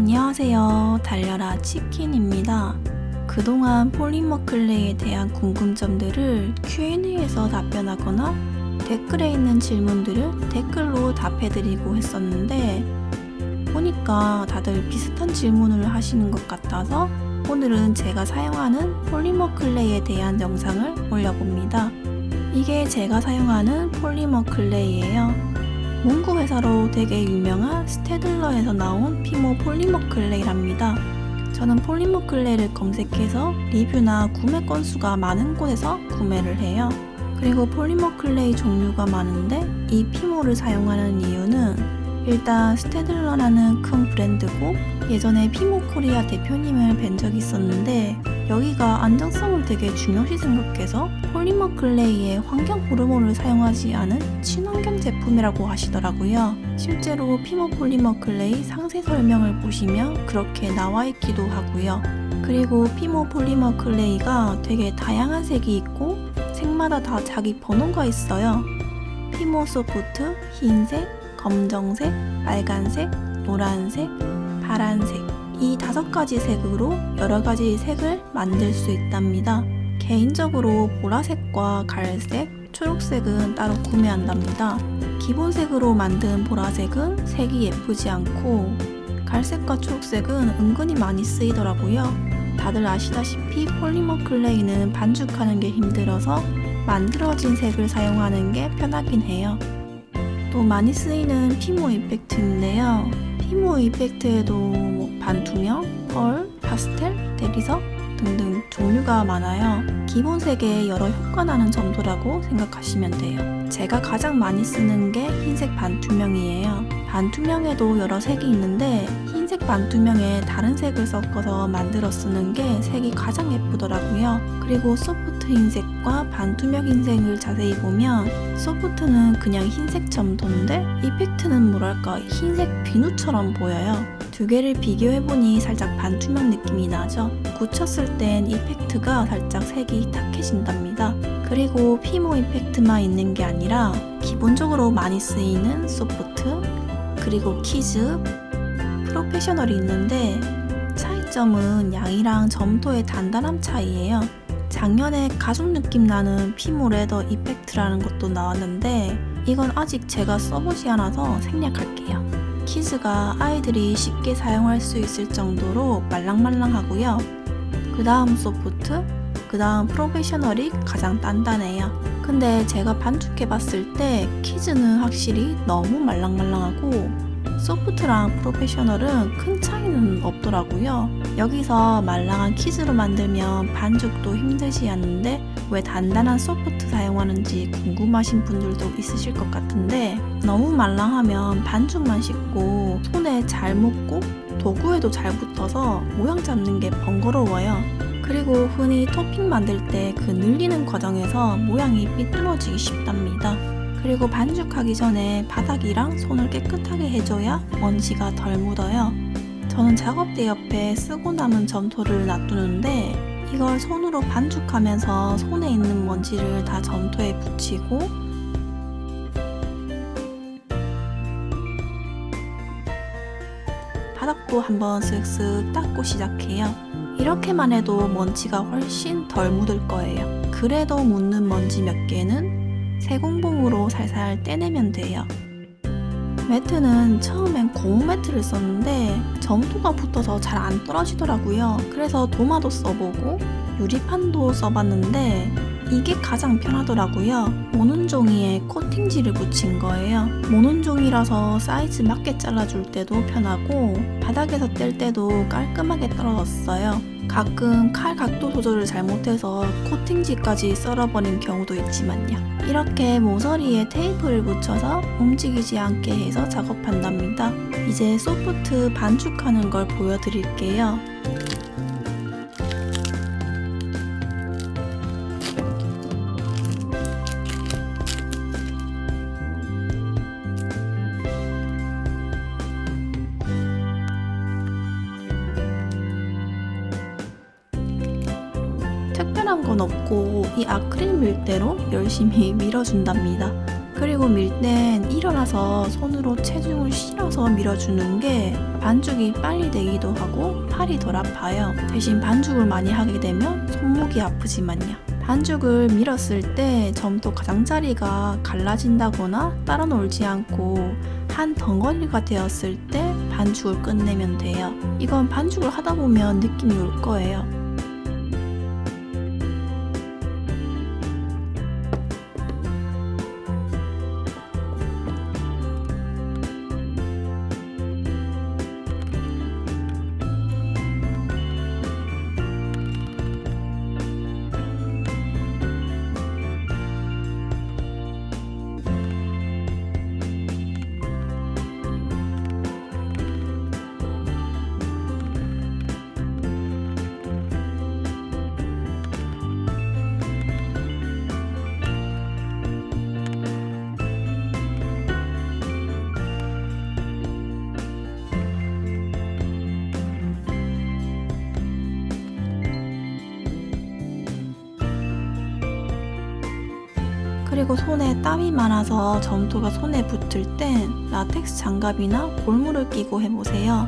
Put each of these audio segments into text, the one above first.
안녕하세요. 달려라 치킨입니다. 그동안 폴리머 클레이에 대한 궁금점들을 Q&A에서 답변하거나 댓글에 있는 질문들을 댓글로 답해드리고 했었는데 보니까 다들 비슷한 질문을 하시는 것 같아서 오늘은 제가 사용하는 폴리머 클레이에 대한 영상을 올려봅니다. 이게 제가 사용하는 폴리머 클레이예요. 문구 회사로 되게 유명한 스테들러에서 나온 피모 폴리머 클레이랍니다. 저는 폴리머 클레이를 검색해서 리뷰나 구매 건수가 많은 곳에서 구매를 해요. 그리고 폴리머 클레이 종류가 많은데 이 피모를 사용하는 이유는 일단 스테들러라는 큰 브랜드고 예전에 피모 코리아 대표님을 뵌 적이 있었는데 여기가 안정성을 되게 중요시 생각해서 폴리머 클레이에 환경 호르몬을 사용하지 않은 친환경 제품이라고 하시더라고요. 실제로 피모 폴리머 클레이 상세 설명을 보시면 그렇게 나와 있기도 하고요. 그리고 피모 폴리머 클레이가 되게 다양한 색이 있고 색마다 다 자기 번호가 있어요. 피모 소프트, 흰색, 검정색, 빨간색, 노란색, 파란색 이 5가지 색으로 여러 가지 색을 만들 수 있답니다. 개인적으로 보라색과 갈색, 초록색은 따로 구매한답니다. 기본색으로 만든 보라색은 색이 예쁘지 않고 갈색과 초록색은 은근히 많이 쓰이더라고요. 다들 아시다시피 폴리머 클레이는 반죽하는 게 힘들어서 만들어진 색을 사용하는 게 편하긴 해요. 또 많이 쓰이는 피모 이펙트인데요. 피모 이펙트에도 반투명, 펄, 파스텔, 대리석 등등 종류가 많아요. 기본색에 여러 효과 나는 점토라고 생각하시면 돼요. 제가 가장 많이 쓰는 게 흰색 반투명이에요. 반투명에도 여러 색이 있는데 흰색 반투명에 다른 색을 섞어서 만들어 쓰는 게 색이 가장 예쁘더라고요. 그리고 소프트 흰색과 반투명 흰색을 자세히 보면 소프트는 그냥 흰색 점토인데 이펙트는 뭐랄까 흰색 비누처럼 보여요. 두 개를 비교해보니 살짝 반투명 느낌이 나죠. 굳혔을 땐 이펙트가 살짝 색이 탁해진답니다. 그리고 피모 이펙트만 있는 게 아니라 기본적으로 많이 쓰이는 소프트, 그리고 키즈, 프로페셔널이 있는데 차이점은 양이랑 점토의 단단함 차이예요. 작년에 가죽 느낌 나는 피모 레더 이펙트라는 것도 나왔는데 이건 아직 제가 써보지 않아서 생략할게요. 키즈가 아이들이 쉽게 사용할 수 있을 정도로 말랑말랑하고요. 그 다음 소프트, 그 다음 프로페셔널이 가장 단단해요. 근데 제가 반죽해봤을 때 키즈는 확실히 너무 말랑말랑하고 소프트랑 프로페셔널은 큰 차이는 없더라고요. 여기서 말랑한 키즈로 만들면 반죽도 힘들지 않는데 왜 단단한 소프트 사용하는지 궁금하신 분들도 있으실 것 같은데 너무 말랑하면 반죽만 쉽고 손에 잘 묻고 도구에도 잘 붙어서 모양 잡는 게 번거로워요. 그리고 흔히 토핑 만들 때 그 늘리는 과정에서 모양이 삐뚤어지기 쉽답니다. 그리고 반죽하기 전에 바닥이랑 손을 깨끗하게 해줘야 먼지가 덜 묻어요. 저는 작업대 옆에 쓰고 남은 점토를 놔두는데 이걸 손으로 반죽하면서 손에 있는 먼지를 다 점토에 붙이고 바닥도 한번 쓱쓱 닦고 시작해요. 이렇게만 해도 먼지가 훨씬 덜 묻을 거예요. 그래도 묻는 먼지 몇 개는 세공봉으로 살살 떼내면 돼요. 매트는 처음엔 고무 매트를 썼는데 점토가 붙어서 잘 안 떨어지더라고요. 그래서 도마도 써보고 유리판도 써봤는데 이게 가장 편하더라고요. 모는 종이에 코팅지를 붙인 거예요. 모는 종이라서 사이즈 맞게 잘라줄 때도 편하고 바닥에서 뗄 때도 깔끔하게 떨어졌어요. 가끔 칼 각도 조절을 잘못해서 코팅지까지 썰어버린 경우도 있지만요. 이렇게 모서리에 테이프를 붙여서 움직이지 않게 해서 작업한답니다. 이제 소프트 반죽하는 걸 보여드릴게요. 특별한 건 없고 이 아크릴 밀대로 열심히 밀어준답니다. 그리고 밀 땐 일어나서 손으로 체중을 실어서 밀어주는 게 반죽이 빨리 되기도 하고 팔이 덜 아파요. 대신 반죽을 많이 하게 되면 손목이 아프지만요. 반죽을 밀었을 때 점토 가장자리가 갈라진다거나 따라 놀지 않고 한 덩어리가 되었을 때 반죽을 끝내면 돼요. 이건 반죽을 하다 보면 느낌이 올 거예요. 그리고 손에 땀이 많아서 점토가 손에 붙을 땐 라텍스 장갑이나 볼물을 끼고 해보세요.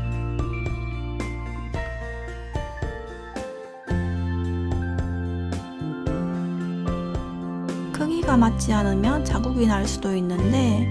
크기가 맞지 않으면 자국이 날 수도 있는데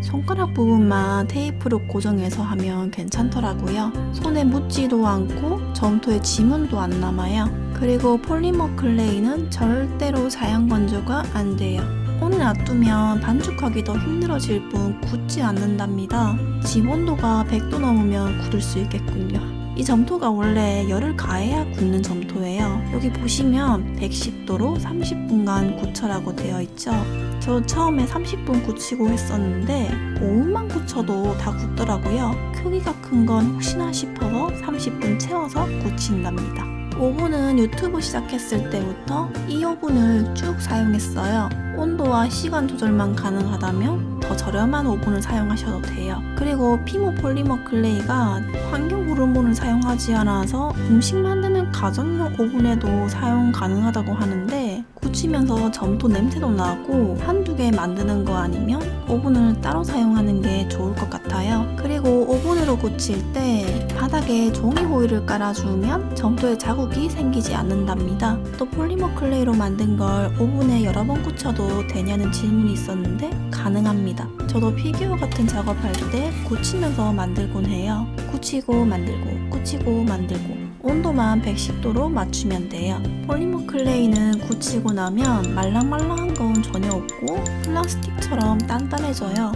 손가락 부분만 테이프로 고정해서 하면 괜찮더라고요. 손에 묻지도 않고 점토에 지문도 안 남아요. 그리고 폴리머 클레이는 절대로 자연 건조가 안 돼요. 오래 놔두면 반죽하기 더 힘들어질 뿐 굳지 않는답니다. 집 온도가 100도 넘으면 굳을 수 있겠군요. 이 점토가 원래 열을 가해야 굳는 점토예요. 여기 보시면 110도로 30분간 굳혀라고 되어 있죠. 저 처음에 30분 굳히고 했었는데 5분만 굳혀도 다 굳더라고요. 크기가 큰 건 혹시나 싶어서 30분 채워서 굳힌답니다. 오븐은 유튜브 시작했을 때부터 이 오븐을 쭉 사용했어요. 온도와 시간 조절만 가능하다면 더 저렴한 오븐을 사용하셔도 돼요. 그리고 피모 폴리머 클레이가 환경 호르몬을 사용하지 않아서 음식 만드는 가정용 오븐에도 사용 가능하다고 하는데 굳히면서 점토 냄새도 나고 한두 개 만드는 거 아니면 오븐을 따로 사용하는 게 좋을 것 같아요. 그리고 오븐으로 굳힐 때 바닥에 종이 호일을 깔아주면 점토에 자국이 생기지 않는답니다. 또 폴리머 클레이로 만든 걸 오븐에 여러 번 굳혀도 되냐는 질문이 있었는데 가능합니다. 저도 피규어 같은 작업할 때 굳히면서 만들곤 해요. 굳히고 만들고 굳히고 만들고 온도만 110도로 맞추면 돼요. 폴리머 클레이는 굳히고 나면 말랑말랑한 건 전혀 없고 플라스틱처럼 단단해져요.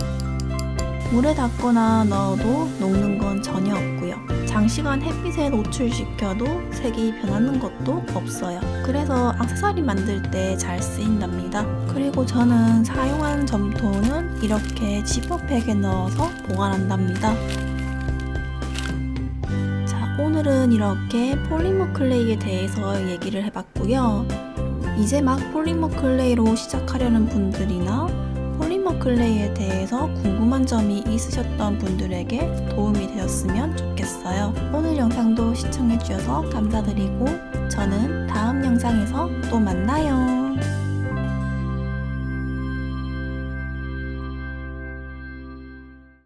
물에 닿거나 넣어도 녹는 건 전혀 없고요. 장시간 햇빛에 노출시켜도 색이 변하는 것도 없어요. 그래서 액세서리 만들 때 잘 쓰인답니다. 그리고 저는 사용한 점토는 이렇게 지퍼백에 넣어서 보관한답니다. 자, 오늘은 이렇게 폴리머 클레이에 대해서 얘기를 해봤고요. 이제 막 폴리머 클레이로 시작하려는 분들이나 폴리머 클레이에 대해서 궁금한 점이 있으셨던 분들에게 도움이 되었으면 좋겠어요. 오늘 영상도 시청해주셔서 감사드리고 저는 다음 영상에서 또 만나요.